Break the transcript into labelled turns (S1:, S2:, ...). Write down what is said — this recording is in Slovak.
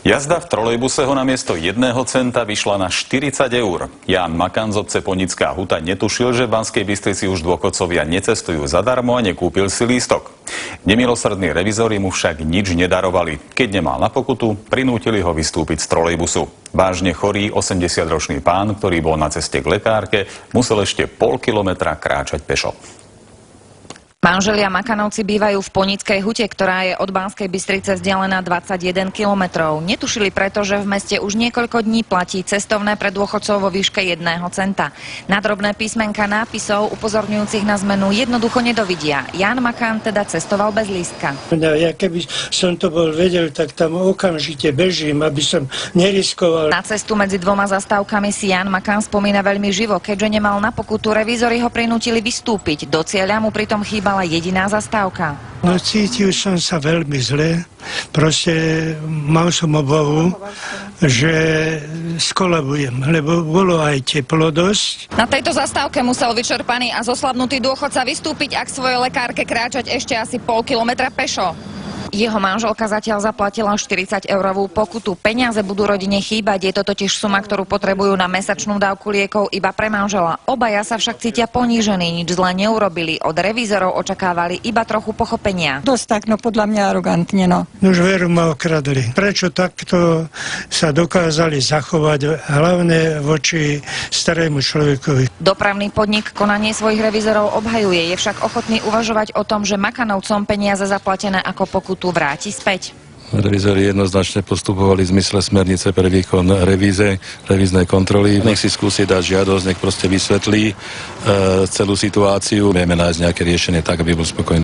S1: Jazda v trolejbuse ho namiesto 1 centa vyšla na 40 eur. Ján Makan z obce Ponická Huta netušil, že v Banskej Bystrici už dôchodcovia necestujú zadarmo a nekúpil si lístok. Nemilosrdní revizori mu však nič nedarovali. Keď nemal na pokutu, prinútili ho vystúpiť z trolejbusu. Vážne chorý 80-ročný pán, ktorý bol na ceste k lekárke, musel ešte pol kilometra kráčať pešo.
S2: Manželia Makanovci bývajú v Ponickej Hute, ktorá je od Banskej Bystrice vzdialená 21 kilometrov. Netušili preto, že v meste už niekoľko dní platí cestovné pre dôchodcov vo výške 1 centa. Na drobné písmenka nápisov upozorňujúcich na zmenu jednoducho nedovidia. Ján Makan teda cestoval bez lístka.
S3: Ja keby som to bol vedel, tak tam okamžite bežím, aby som neriskoval.
S2: Na cestu medzi dvoma zastávkami si Ján Makan spomína veľmi živo, keďže nemal na pokutu, revízori ho prinútili vystúpiť. Do cieľa mu pritom chýbala jediná zastávka.
S3: No cítil som sa veľmi zle, proste mal som obavu, že skolabujem, lebo bolo aj teplo dosť.
S2: Na tejto zastávke musel vyčerpaný a zoslabnutý dôchodca vystúpiť a k svojej lekárke kráčať ešte asi pol kilometra pešo. Jeho manželka zatiaľ zaplatila 40-eurovú pokutu. Peniaze budú rodine chýbať, je to totiž suma, ktorú potrebujú na mesačnú dávku liekov iba pre manžela. Obaja sa však cítia ponížení, nič zle neurobili. Od revízorov očakávali iba trochu pochopenia.
S4: Dosť tak, no podľa mňa arogantne, no.
S3: Už veru ma okradli. Prečo takto sa dokázali zachovať, hlavne voči starému človekovi?
S2: Dopravný podnik konanie svojich revízorov obhajuje, je však ochotný uvažovať o tom, že Makanovcom peniaze zaplatené ako pokutu vráti späť.
S5: Revízori jednoznačne postupovali v zmysle smernice pre výkon revíznej kontroly. Nech si skúsi dať žiadosť, nech proste vysvetlí celú situáciu. Vieme nájsť nejaké riešenie tak, aby bol spokojný.